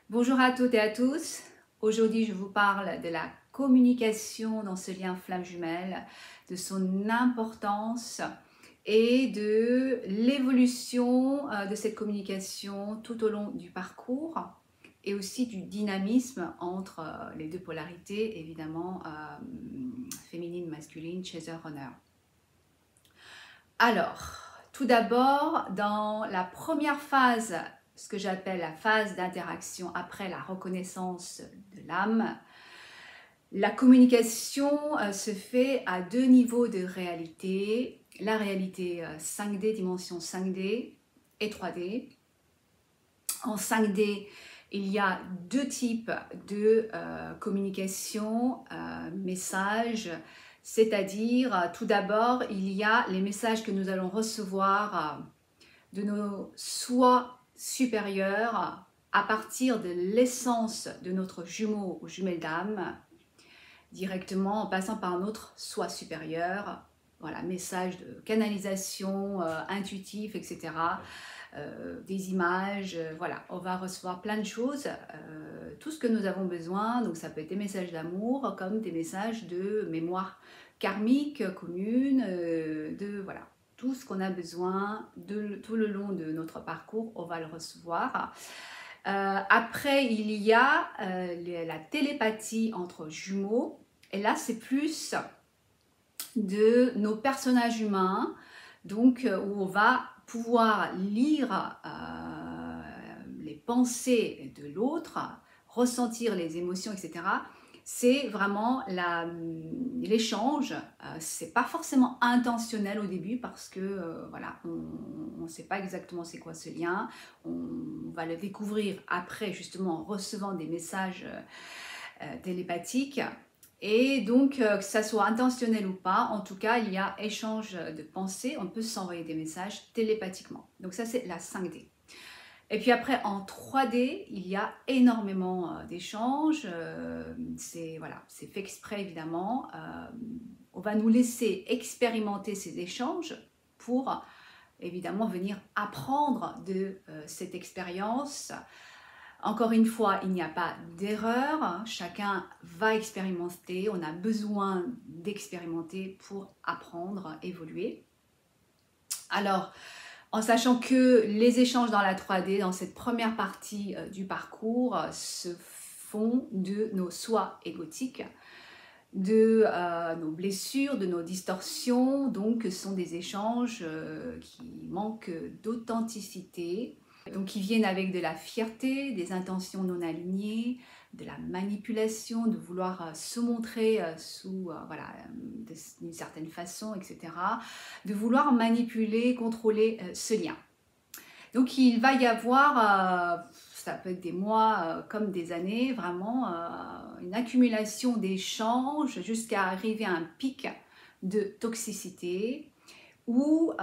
Bonjour à toutes et à tous. Aujourd'hui, je vous parle de la communication dans ce lien flamme jumelle, de son importance et de l'évolution de cette communication tout au long du parcours et aussi du dynamisme entre les deux polarités, évidemment féminine, masculine, chaser, runner. Alors, tout d'abord, dans la première phase, ce que j'appelle la phase d'interaction après la reconnaissance de l'âme, la communication se fait à deux niveaux de réalité. La réalité 5D, dimension 5D et 3D. En 5D, il y a deux types de communication, messages, c'est-à-dire tout d'abord, il y a les messages que nous allons recevoir de nos soi supérieurs à partir de l'essence de notre jumeau ou jumelle d'âme, directement en passant par notre soi supérieur. Voilà, message de canalisation intuitif, etc. Des images, voilà, on va recevoir plein de choses, tout ce que nous avons besoin, donc ça peut être des messages d'amour comme des messages de mémoire karmique commune, de voilà, tout ce qu'on a besoin tout le long de notre parcours, on va le recevoir. Après, il y a la télépathie entre jumeaux, et là c'est plus de nos personnages humains, donc où on va pouvoir lire les pensées de l'autre, ressentir les émotions, etc. C'est vraiment l'échange. C'est pas forcément intentionnel au début parce que voilà, on ne sait pas exactement c'est quoi ce lien. On va le découvrir après, justement en recevant des messages télépathiques. Et donc, que ça soit intentionnel ou pas, en tout cas, il y a échange de pensées, on peut s'envoyer des messages télépathiquement. Donc ça, c'est la 5D. Et puis après, en 3D, il y a énormément d'échanges. C'est voilà, c'est fait exprès, évidemment. On va nous laisser expérimenter ces échanges pour, évidemment, venir apprendre de cette expérience. Encore une fois, il n'y a pas d'erreur, chacun va expérimenter, on a besoin d'expérimenter pour apprendre, évoluer. Alors, en sachant que les échanges dans la 3D, dans cette première partie du parcours, se font de nos soi égotiques, de nos blessures, de nos distorsions, donc ce sont des échanges qui manquent d'authenticité, donc qui viennent avec de la fierté, des intentions non alignées, de la manipulation, de vouloir se montrer sous voilà, d'une certaine façon, etc. De vouloir manipuler, contrôler ce lien. Donc il va y avoir, ça peut être des mois comme des années, vraiment une accumulation d'échanges jusqu'à arriver à un pic de toxicité où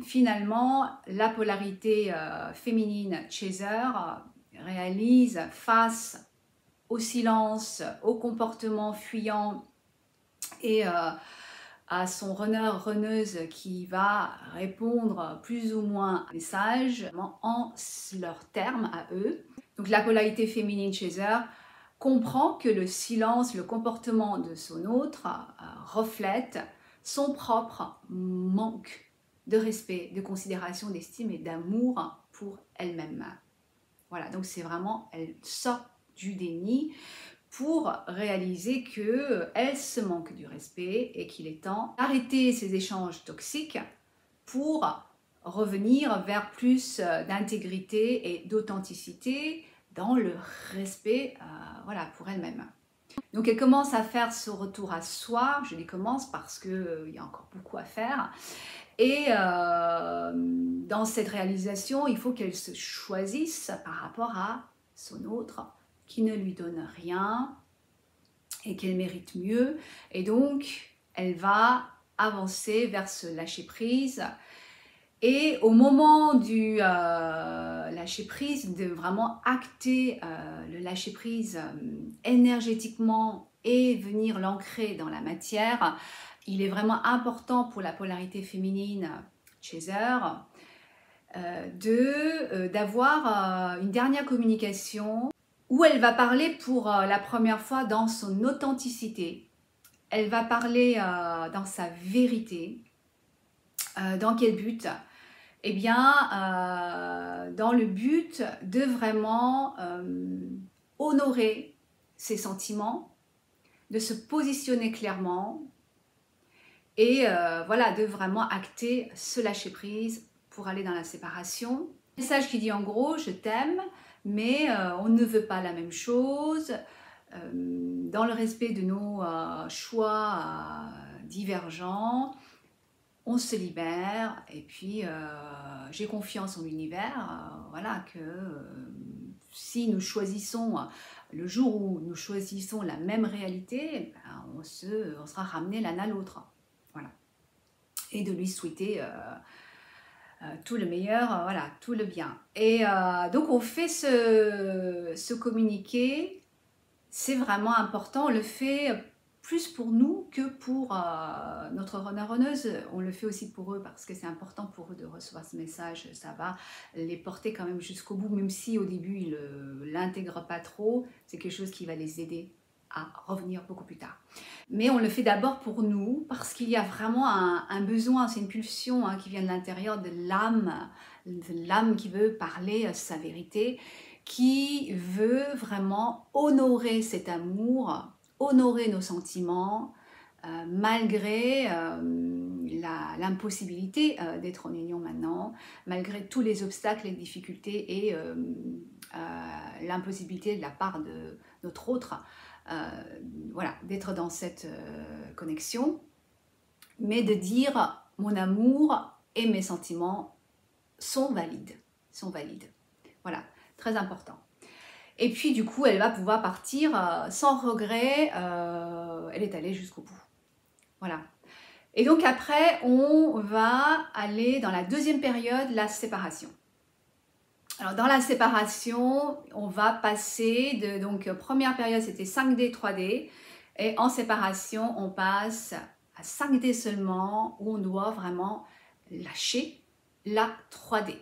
finalement la polarité féminine chaser réalise face au silence, au comportement fuyant et à son runneuse qui va répondre plus ou moins à un message en leurs termes à eux. Donc la polarité féminine chaser comprend que le silence, le comportement de son autre reflète son propre manque de respect, de considération, d'estime et d'amour pour elle-même. Voilà, donc c'est vraiment, elle sort du déni pour réaliser qu'elle se manque du respect et qu'il est temps d'arrêter ces échanges toxiques pour revenir vers plus d'intégrité et d'authenticité dans le respect voilà, pour elle-même. Donc elle commence à faire ce retour à soi, je dis commence parce qu'il y a encore beaucoup à faire, et dans cette réalisation, il faut qu'elle se choisisse par rapport à son autre qui ne lui donne rien et qu'elle mérite mieux. Et donc, elle va avancer vers ce lâcher-prise. Et au moment du lâcher-prise, de vraiment acter le lâcher-prise énergétiquement et venir l'ancrer dans la matière, il est vraiment important pour la polarité féminine chaser d'avoir une dernière communication où elle va parler pour la première fois dans son authenticité. Elle va parler dans sa vérité. Dans quel but? Eh bien, dans le but de vraiment honorer ses sentiments, de se positionner clairement et voilà, de vraiment acter ce lâcher-prise pour aller dans la séparation. Le message qui dit en gros, je t'aime, mais on ne veut pas la même chose, dans le respect de nos choix divergents, on se libère et puis j'ai confiance en l'univers, voilà, que si nous choisissons, le jour où nous choisissons la même réalité, ben, on sera ramené l'un à l'autre. Voilà. Et de lui souhaiter tout le meilleur, voilà, tout le bien. Et donc on fait ce communiqué, c'est vraiment important, on le fait plus pour nous que pour notre runner-runneuse. On le fait aussi pour eux parce que c'est important pour eux de recevoir ce message. Ça va les porter quand même jusqu'au bout, même si au début ils ne l'intègrent pas trop. C'est quelque chose qui va les aider à revenir beaucoup plus tard. Mais on le fait d'abord pour nous parce qu'il y a vraiment un besoin, c'est une pulsion qui vient de l'intérieur de l'âme qui veut parler sa vérité, qui veut vraiment honorer cet amour, honorer nos sentiments, malgré l'impossibilité d'être en union maintenant, malgré tous les obstacles, les difficultés et l'impossibilité de la part de notre autre, voilà, d'être dans cette connexion, mais de dire mon amour et mes sentiments sont valides, voilà, très important. Et puis du coup, elle va pouvoir partir sans regret, elle est allée jusqu'au bout. Voilà. Et donc après, on va aller dans la deuxième période, la séparation. Alors dans la séparation, on va passer de, donc première période c'était 5D, 3D, et en séparation, on passe à 5D seulement, où on doit vraiment lâcher la 3D.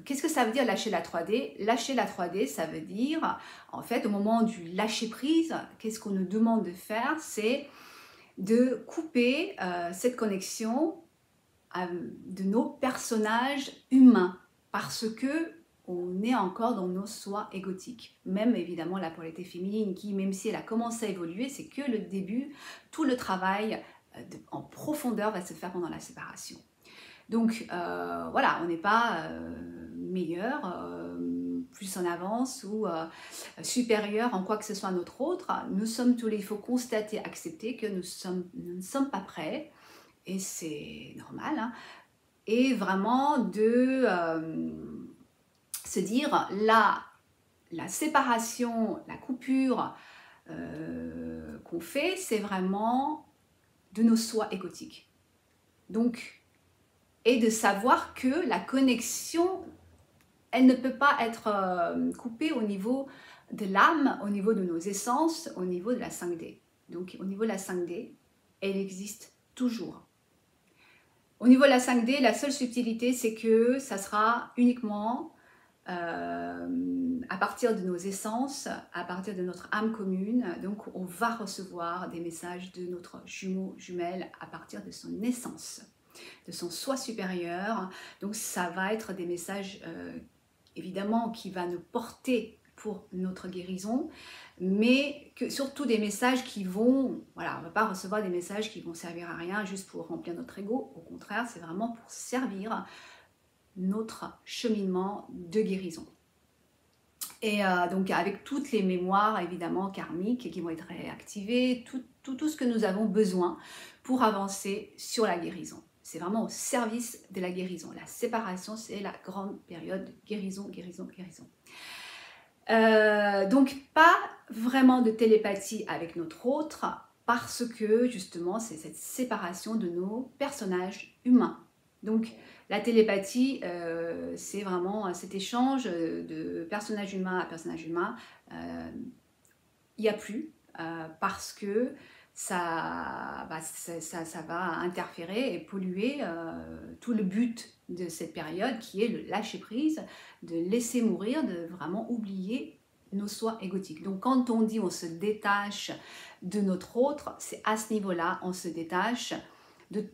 Qu'est-ce que ça veut dire lâcher la 3D? Lâcher la 3D, ça veut dire, en fait, au moment du lâcher prise, qu'est-ce qu'on nous demande de faire? C'est de couper cette connexion de nos personnages humains, parce que on est encore dans nos soi égotiques. Même évidemment la polarité féminine qui, même si elle a commencé à évoluer, c'est que le début, tout le travail en profondeur va se faire pendant la séparation. Donc voilà, on n'est pas meilleur, plus en avance ou supérieur en quoi que ce soit à notre autre. Nous sommes tous les, il faut constater, accepter que nous ne sommes pas prêts, et c'est normal, hein, et vraiment de se dire la séparation, la coupure qu'on fait, c'est vraiment de nos soi égotiques. Donc, et de savoir que la connexion, elle ne peut pas être coupée au niveau de l'âme, au niveau de nos essences, au niveau de la 5D. Donc au niveau de la 5D, elle existe toujours. Au niveau de la 5D, la seule subtilité, c'est que ça sera uniquement à partir de nos essences, à partir de notre âme commune. Donc on va recevoir des messages de notre jumeau, jumelle à partir de son essence, de son soi supérieur. Donc ça va être des messages évidemment qui va nous porter pour notre guérison, mais que, surtout des messages qui vont, voilà, on ne va pas recevoir des messages qui vont servir à rien juste pour remplir notre ego. Au contraire, c'est vraiment pour servir notre cheminement de guérison. Et donc avec toutes les mémoires évidemment karmiques qui vont être réactivées, tout ce que nous avons besoin pour avancer sur la guérison. C'est vraiment au service de la guérison. La séparation, c'est la grande période de guérison, guérison, guérison. Donc pas vraiment de télépathie avec notre autre, parce que justement c'est cette séparation de nos personnages humains. Donc la télépathie, c'est vraiment cet échange de personnage humain à personnage humain. Il n'y a plus, parce que ça va interférer et polluer tout le but de cette période qui est le lâcher prise, de laisser mourir, de vraiment oublier nos soi égotiques. Donc quand on dit on se détache de notre autre, c'est à ce niveau-là, on se détache de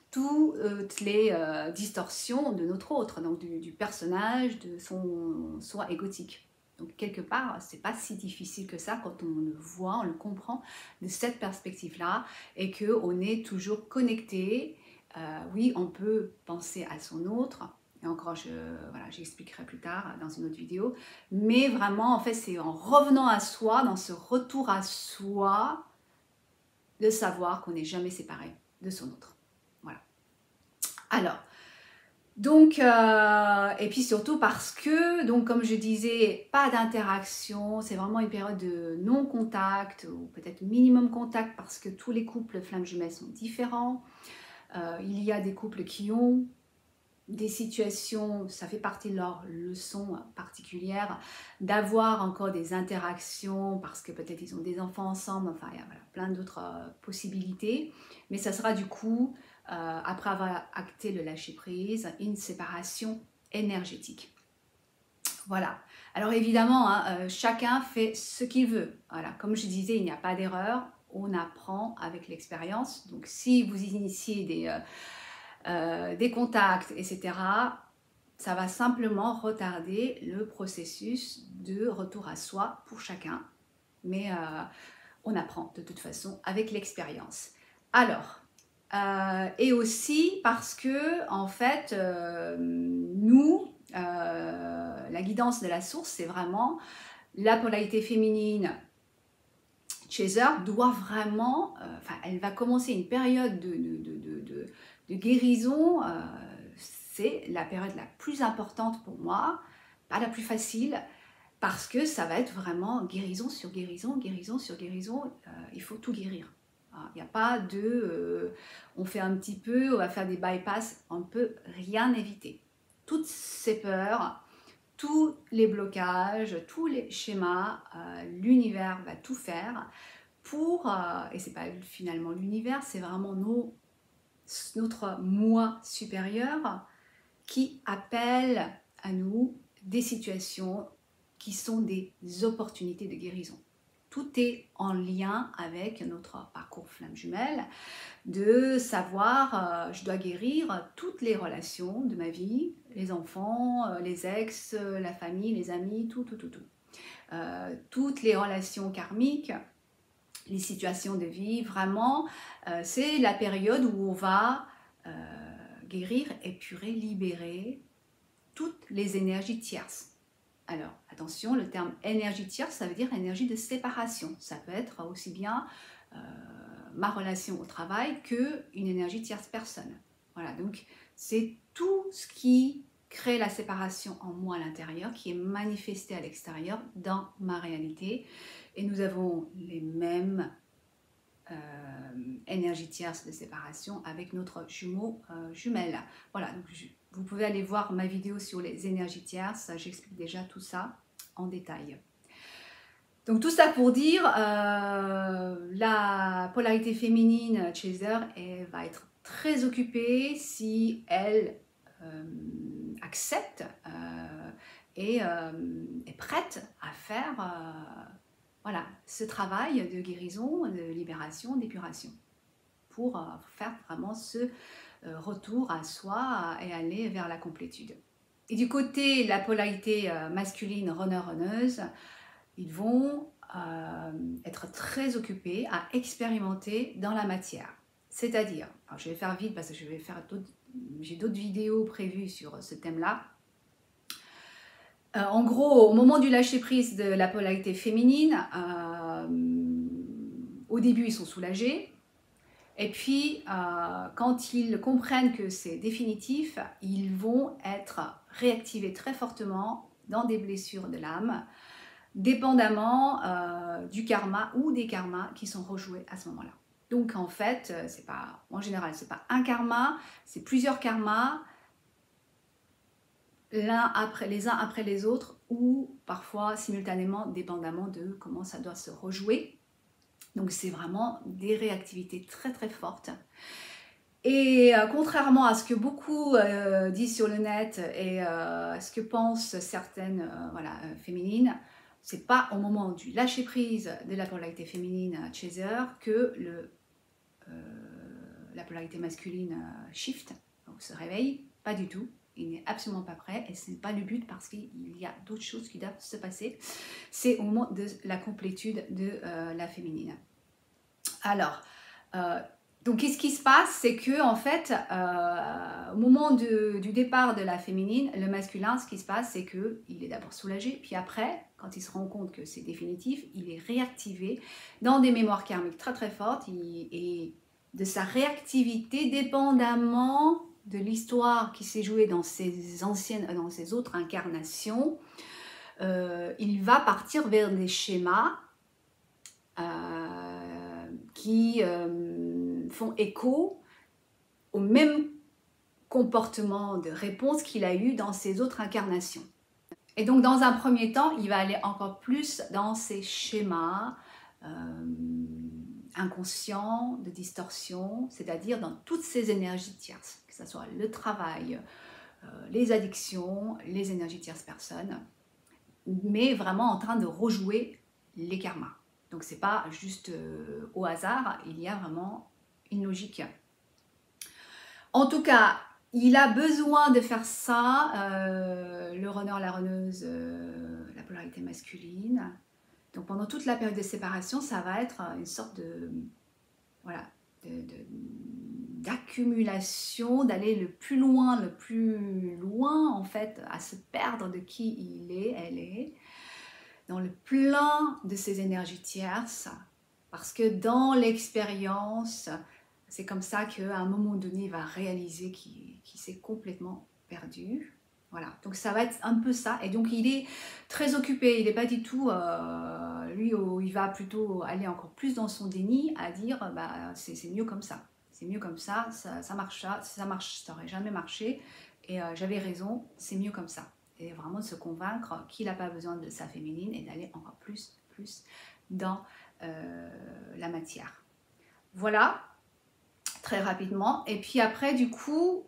toutes les distorsions de notre autre, donc du personnage, de son soi égotique. Donc quelque part, c'est pas si difficile que ça quand on le voit, on le comprend de cette perspective-là et qu'on est toujours connecté. Oui, on peut penser à son autre, et encore, voilà, j'expliquerai plus tard dans une autre vidéo, mais vraiment, en fait, c'est en revenant à soi, dans ce retour à soi, de savoir qu'on n'est jamais séparé de son autre. Voilà. Alors, donc, et puis surtout parce que, donc comme je disais, pas d'interaction, c'est vraiment une période de non-contact, ou peut-être minimum contact, parce que tous les couples flammes jumelles sont différents. Il y a des couples qui ont des situations, ça fait partie de leur leçon particulière, d'avoir encore des interactions, parce que peut-être ils ont des enfants ensemble, enfin il y a voilà, plein d'autres possibilités, mais ça sera du coup, après avoir acté le lâcher-prise, une séparation énergétique. Voilà. Alors évidemment, hein, chacun fait ce qu'il veut. Voilà. Comme je disais, il n'y a pas d'erreur, on apprend avec l'expérience. Donc si vous initiez des contacts, etc., ça va simplement retarder le processus de retour à soi pour chacun. Mais on apprend de toute façon avec l'expérience. Alors, et aussi parce que, en fait, nous, la guidance de la source, c'est vraiment la polarité féminine. Chaser doit vraiment, elle va commencer une période de guérison, c'est la période la plus importante pour moi, pas la plus facile, parce que ça va être vraiment guérison sur guérison, guérison sur guérison, il faut tout guérir. Il n'y a pas de, on fait un petit peu, on va faire des bypass, on ne peut rien éviter. Toutes ces peurs, tous les blocages, tous les schémas, l'univers va tout faire pour, et c'est pas finalement l'univers, c'est vraiment notre moi supérieur qui appelle à nous des situations qui sont des opportunités de guérison. Tout est en lien avec notre parcours flamme jumelle, de savoir, je dois guérir toutes les relations de ma vie, les enfants, les ex, la famille, les amis, tout. Toutes les relations karmiques, les situations de vie, vraiment, c'est la période où on va guérir, épurer, libérer toutes les énergies tierces. Alors, attention, le terme énergie tierce, ça veut dire énergie de séparation. Ça peut être aussi bien ma relation au travail qu'une énergie tierce personne. Voilà, donc c'est tout ce qui crée la séparation en moi à l'intérieur, qui est manifesté à l'extérieur dans ma réalité. Et nous avons les mêmes énergies tierces de séparation avec notre jumeau jumelle. Voilà, donc vous pouvez aller voir ma vidéo sur les énergies tierces, j'explique déjà tout ça en détail. Donc tout ça pour dire, la polarité féminine Chaser va être très occupée si elle accepte et est prête à faire voilà, ce travail de guérison, de libération, d'épuration pour faire vraiment ce retour à soi et aller vers la complétude. Et du côté la polarité masculine runner-runneuse, ils vont être très occupés à expérimenter dans la matière. C'est-à-dire, je vais faire vite parce que j'ai d'autres vidéos prévues sur ce thème-là. En gros, au moment du lâcher-prise de la polarité féminine, au début, ils sont soulagés. Et puis, quand ils comprennent que c'est définitif, ils vont être réactivés très fortement dans des blessures de l'âme, dépendamment du karma ou des karmas qui sont rejoués à ce moment-là. Donc, en fait, c'est pas, en général, c'est pas un karma, c'est plusieurs karmas, les uns après les autres, ou parfois simultanément, dépendamment de comment ça doit se rejouer. Donc c'est vraiment des réactivités très très fortes. Et contrairement à ce que beaucoup disent sur le net et ce que pensent certaines féminines, c'est pas au moment du lâcher prise de la polarité féminine chaser que la polarité masculine shift, donc se réveille, pas du tout. Il n'est absolument pas prêt et ce n'est pas le but parce qu'il y a d'autres choses qui doivent se passer. C'est au moment de la complétude de la féminine. Alors, donc qu'est-ce qui se passe? C'est que en fait, au moment du départ de la féminine, le masculin, ce qui se passe, c'est qu'il est d'abord soulagé, puis après, quand il se rend compte que c'est définitif, il est réactivé dans des mémoires karmiques très très fortes et de sa réactivité dépendamment de l'histoire qui s'est jouée dans ses autres incarnations, il va partir vers des schémas qui font écho au même comportement de réponse qu'il a eu dans ses autres incarnations. Et donc dans un premier temps, il va aller encore plus dans ces schémas inconscients de distorsion, c'est-à-dire dans toutes ces énergies tierces, que ce soit le travail, les addictions, les énergies tierces personnes, mais vraiment en train de rejouer les karmas. Donc c'est pas juste au hasard, il y a vraiment une logique. En tout cas, il a besoin de faire ça, le runner, la runneuse, la polarité masculine. Donc pendant toute la période de séparation, ça va être une sorte de d'accumulation, d'aller le plus loin en fait, à se perdre de qui il est, elle est, dans le plein de ces énergies tierces, parce que dans l'expérience, c'est comme ça qu'à un moment donné, il va réaliser qu'il s'est complètement perdu. Voilà, donc ça va être un peu ça. Et donc il est très occupé, il n'est pas du tout, lui, il va plutôt aller encore plus dans son déni, à dire, bah, c'est mieux comme ça. C'est mieux comme ça, ça marche, ça n'aurait jamais marché. Et j'avais raison, c'est mieux comme ça. Et vraiment de se convaincre qu'il n'a pas besoin de sa féminine et d'aller encore plus dans la matière. Voilà, très rapidement. Et puis après, du coup,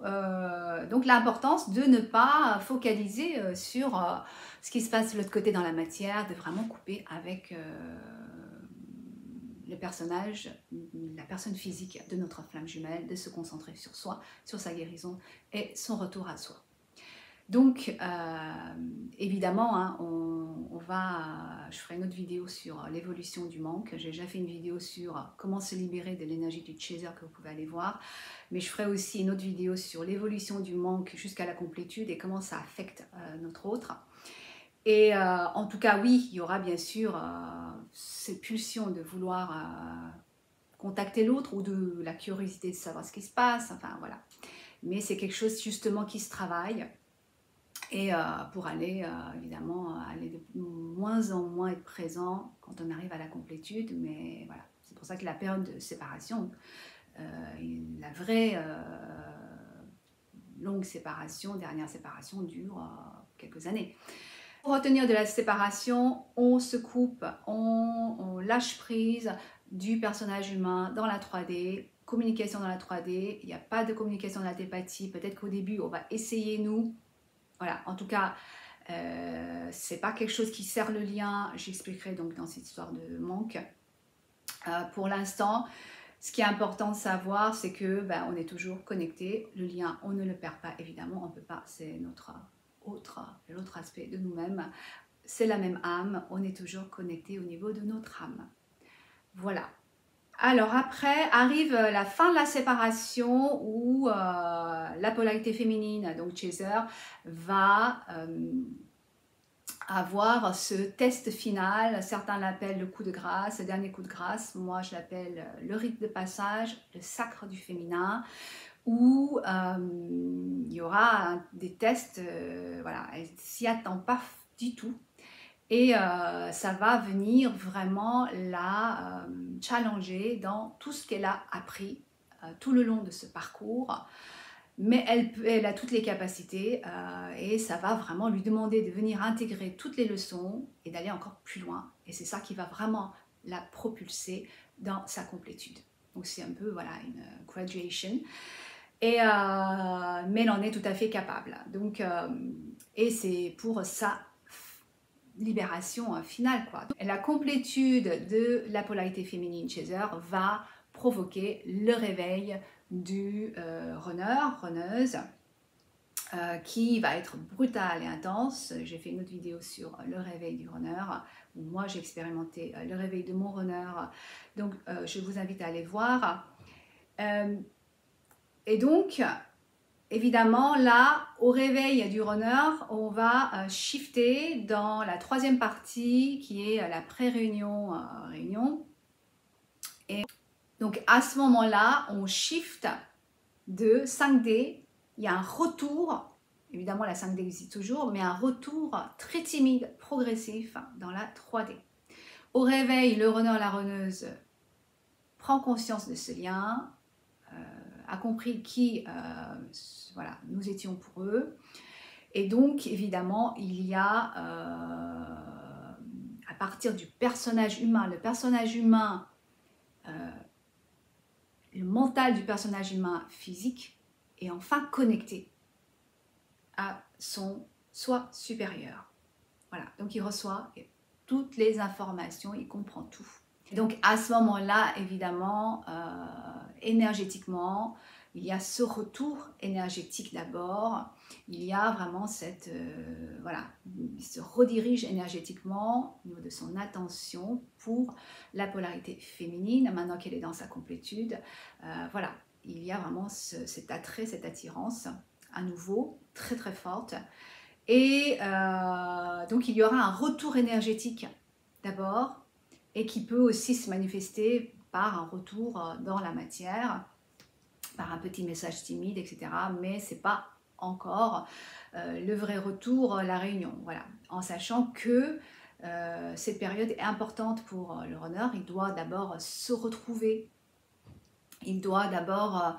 donc l'importance de ne pas focaliser sur ce qui se passe de l'autre côté dans la matière, de vraiment couper avec le personnage, la personne physique de notre flamme jumelle, de se concentrer sur soi, sur sa guérison et son retour à soi. Donc, évidemment, hein, je ferai une autre vidéo sur l'évolution du manque. J'ai déjà fait une vidéo sur comment se libérer de l'énergie du chaser que vous pouvez aller voir. Mais je ferai aussi une autre vidéo sur l'évolution du manque jusqu'à la complétude et comment ça affecte notre autre. Et en tout cas, oui, il y aura bien sûr cette pulsion de vouloir contacter l'autre ou de la curiosité de savoir ce qui se passe. Enfin, voilà. Mais c'est quelque chose justement qui se travaille. Et pour aller, évidemment, aller de moins en moins être présent quand on arrive à la complétude. Mais voilà, c'est pour ça que la période de séparation, la vraie longue séparation, dernière séparation, dure quelques années. Pour retenir de la séparation, on se coupe, on lâche prise du personnage humain dans la 3D, communication dans la 3D, il n'y a pas de communication dans la télépathie. Peut-être qu'au début, on va essayer, nous. Voilà, en tout cas, c'est pas quelque chose qui sert le lien, j'expliquerai donc dans cette histoire de manque. Pour l'instant, ce qui est important de savoir, c'est que on est toujours connecté. Le lien, on ne le perd pas, évidemment, on ne peut pas, c'est l'autre aspect de nous-mêmes. C'est la même âme, on est toujours connecté au niveau de notre âme. Voilà. Alors après arrive la fin de la séparation où la polarité féminine, donc chaser, va avoir ce test final. Certains l'appellent le coup de grâce, le dernier coup de grâce. Moi, je l'appelle le rite de passage, le sacre du féminin, où il y aura des tests, voilà, elle ne s'y attend pas du tout. Et ça va venir vraiment la challenger dans tout ce qu'elle a appris tout le long de ce parcours. Mais elle a toutes les capacités et ça va vraiment lui demander de venir intégrer toutes les leçons et d'aller encore plus loin. Et c'est ça qui va vraiment la propulser dans sa complétude. Donc c'est un peu voilà, une graduation. Et, mais elle en est tout à fait capable. Donc, et c'est pour sa libération finale, quoi. Et la complétude de la polarité féminine chez eux va provoquer le réveil du runneuse, qui va être brutal et intense. J'ai fait une autre vidéo sur le réveil du runner, où moi j'ai expérimenté le réveil de mon runner, donc je vous invite à aller voir. Et donc, évidemment, là, au réveil du runner, on va shifter dans la troisième partie qui est la pré-réunion, réunion. Et donc, à ce moment-là, on shift de 5D. Il y a un retour, évidemment la 5D existe toujours, mais un retour très timide, progressif dans la 3D. Au réveil, le runner, la runneuse prend conscience de ce lien, a compris qui voilà, nous étions pour eux. Et donc, évidemment, il y a, à partir du personnage humain, le personnage humain, le mental du personnage humain physique est enfin connecté à son soi supérieur. Voilà, donc il reçoit toutes les informations, il comprend tout. Et donc à ce moment-là, évidemment, énergétiquement, il y a ce retour énergétique d'abord, il y a vraiment cette, voilà, il se redirige énergétiquement au niveau de son attention pour la polarité féminine, maintenant qu'elle est dans sa complétude. Voilà, il y a vraiment cet attrait, cette attirance, à nouveau, très très forte. Et donc il y aura un retour énergétique d'abord, et qui peut aussi se manifester par un retour dans la matière, par un petit message timide, etc. Mais ce n'est pas encore le vrai retour, la réunion. Voilà. En sachant que cette période est importante pour le runner, il doit d'abord se retrouver, il doit d'abord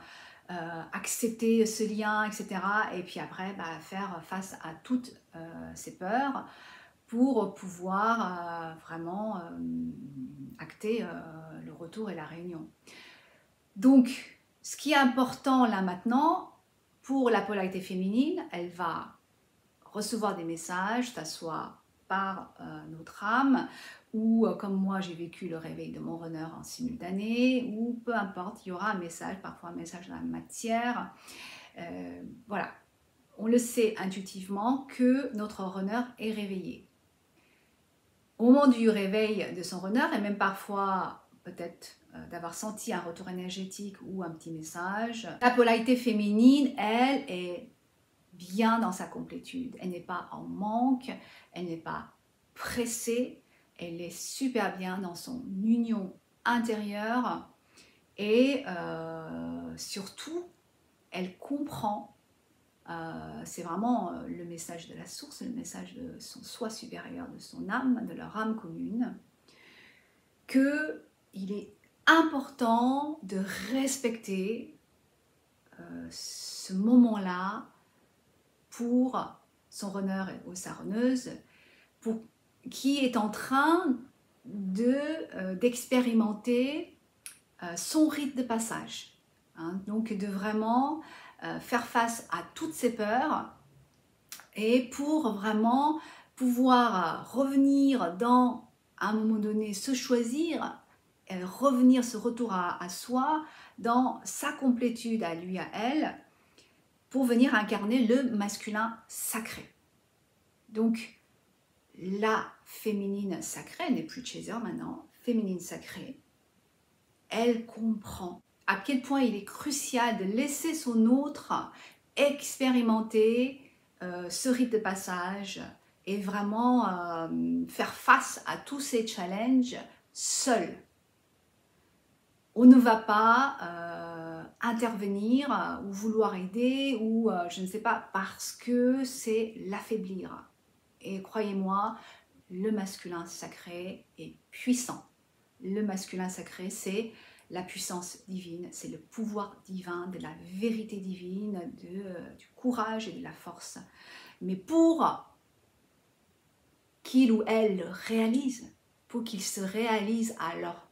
accepter ce lien, etc. Et puis après, faire face à toutes ces peurs pour pouvoir vraiment acter le retour et la réunion. Donc, ce qui est important là maintenant, pour la polarité féminine, elle va recevoir des messages, que ce soit par notre âme, ou comme moi j'ai vécu le réveil de mon runner en simultané, ou peu importe, il y aura un message, parfois un message dans la matière. Voilà, on le sait intuitivement que notre runner est réveillé. Au moment du réveil de son runner, et même parfois peut-être d'avoir senti un retour énergétique ou un petit message, la polarité féminine, elle, est bien dans sa complétude. Elle n'est pas en manque, elle n'est pas pressée, elle est super bien dans son union intérieure et surtout, elle comprend, c'est vraiment le message de la source, le message de son soi supérieur, de son âme, de leur âme commune, qu'il est important de respecter ce moment-là pour son runner ou sa runneuse, qui est en train d'expérimenter son rite de passage. Hein, donc de vraiment faire face à toutes ces peurs et pour vraiment pouvoir revenir dans, à un moment donné, se choisir, revenir, ce retour à soi, dans sa complétude à lui, à elle, pour venir incarner le masculin sacré. Donc, la féminine sacrée, elle n'est plus chaser maintenant, féminine sacrée, elle comprend à quel point il est crucial de laisser son autre expérimenter ce rite de passage et vraiment faire face à tous ces challenges seul. On ne va pas intervenir ou vouloir aider ou je ne sais pas, parce que c'est l'affaiblir. Et croyez-moi, le masculin sacré est puissant. Le masculin sacré, c'est la puissance divine, c'est le pouvoir divin, de la vérité divine, du courage et de la force. Mais pour qu'il ou elle le réalise, pour qu'ils se réalisent à leur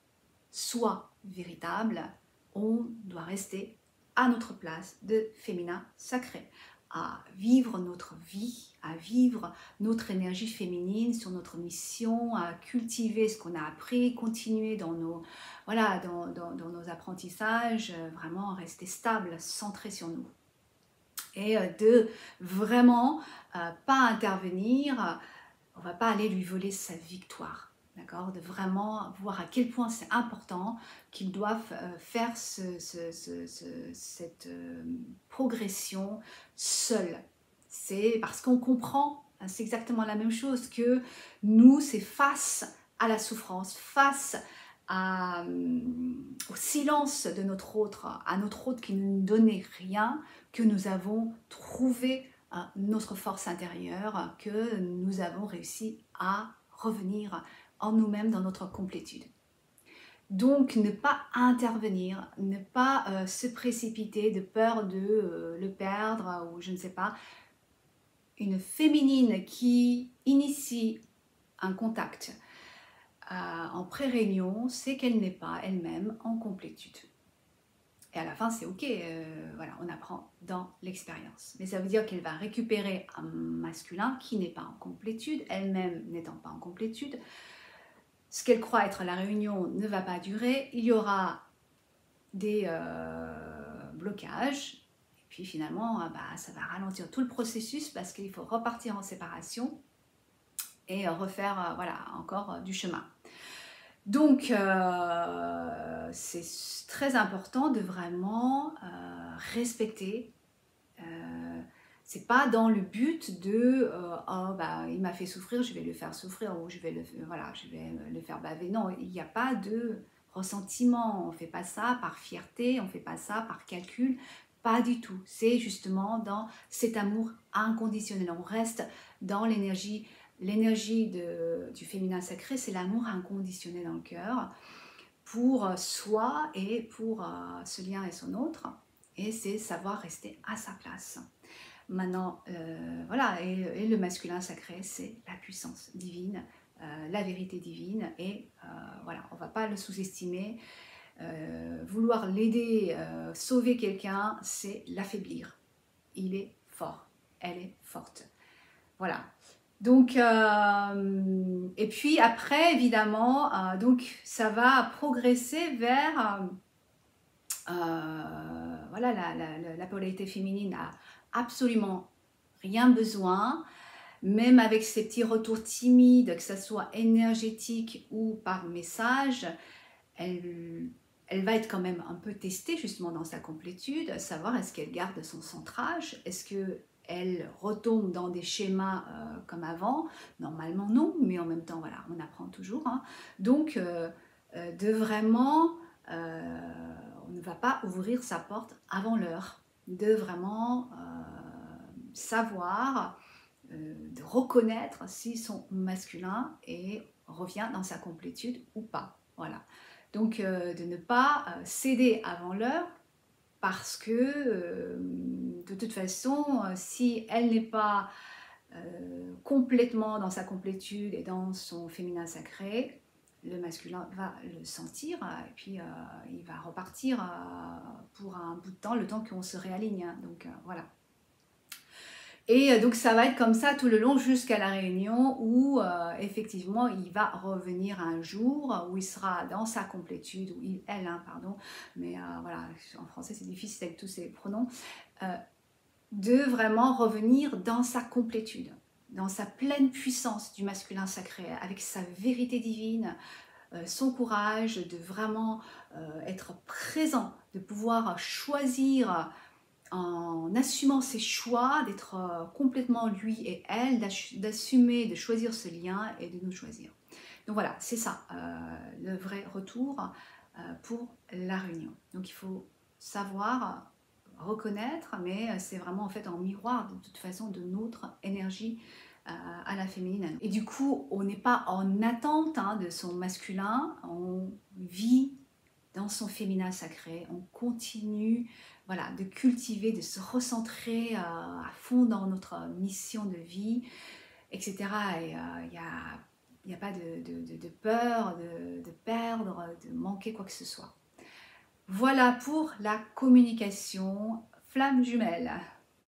soi véritable, on doit rester à notre place de féminin sacré, à vivre notre vie, à vivre notre énergie féminine sur notre mission, à cultiver ce qu'on a appris, continuer dans nos, voilà, dans nos apprentissages, vraiment rester stable, centré sur nous. Et de vraiment pas intervenir, on va pas aller lui voler sa victoire. D'accord, de vraiment voir à quel point c'est important qu'ils doivent faire cette progression seuls. C'est parce qu'on comprend, c'est exactement la même chose que nous, c'est face à la souffrance, face au silence de notre autre, à notre autre qui ne nous donnait rien, que nous avons trouvé notre force intérieure, que nous avons réussi à revenir en nous-mêmes dans notre complétude. Donc ne pas intervenir, ne pas se précipiter de peur de le perdre ou je ne sais pas. Une féminine qui initie un contact en pré-réunion, c'est qu'elle n'est pas elle-même en complétude. Et à la fin, c'est ok, voilà, on apprend dans l'expérience. Mais ça veut dire qu'elle va récupérer un masculin qui n'est pas en complétude, elle-même n'étant pas en complétude. Ce qu'elle croit être la réunion ne va pas durer, il y aura des blocages, et puis finalement, ça va ralentir tout le processus parce qu'il faut repartir en séparation et refaire voilà, encore du chemin. Donc, c'est très important de vraiment respecter. C'est pas dans le but de oh, il m'a fait souffrir, je vais le faire souffrir ou je vais le faire baver. Non, il n'y a pas de ressentiment. On fait pas ça par fierté, on fait pas ça par calcul. Pas du tout. C'est justement dans cet amour inconditionnel. On reste dans l'énergie. L'énergie du féminin sacré, c'est l'amour inconditionnel dans le cœur pour soi et pour ce lien et son autre. Et c'est savoir rester à sa place. Maintenant, voilà, et le masculin sacré, c'est la puissance divine, la vérité divine. Et voilà, on ne va pas le sous-estimer. Vouloir l'aider, sauver quelqu'un, c'est l'affaiblir. Il est fort, elle est forte. Voilà. Donc, et puis après, évidemment, donc ça va progresser vers voilà, la polarité féminine a absolument rien besoin, même avec ces petits retours timides, que ce soit énergétique ou par message, elle va être quand même un peu testée justement dans sa complétude, savoir est-ce qu'elle garde son centrage, est-ce que elle retombe dans des schémas comme avant. Normalement non, mais en même temps voilà, on apprend toujours, hein. Donc de vraiment on ne va pas ouvrir sa porte avant l'heure, de vraiment savoir, de reconnaître si son masculin revient dans sa complétude ou pas. Voilà. Donc de ne pas céder avant l'heure parce que de toute façon, si elle n'est pas complètement dans sa complétude et dans son féminin sacré, le masculin va le sentir et puis il va repartir pour un bout de temps, le temps qu'on se réaligne. Hein. Donc voilà. Et donc ça va être comme ça tout le long jusqu'à la réunion où effectivement il va revenir un jour où il sera dans sa complétude, ou elle, hein, pardon, mais voilà, en français c'est difficile avec tous ces pronoms, de vraiment revenir dans sa complétude, dans sa pleine puissance du masculin sacré, avec sa vérité divine, son courage, de vraiment être présent, de pouvoir choisir en assumant ses choix, d'être complètement lui et elle, d'assumer, de choisir ce lien et de nous choisir. Donc voilà, c'est ça, le vrai retour pour la réunion. Donc il faut savoir reconnaître, mais c'est vraiment en fait en miroir de toute façon de notre énergie à la féminine. Et du coup, on n'est pas en attente de son masculin, on vit dans son féminin sacré, on continue voilà, de cultiver, de se recentrer à fond dans notre mission de vie, etc. Et il y a Il n'y a pas de peur, de perdre, de manquer quoi que ce soit. Voilà pour la communication flamme jumelle.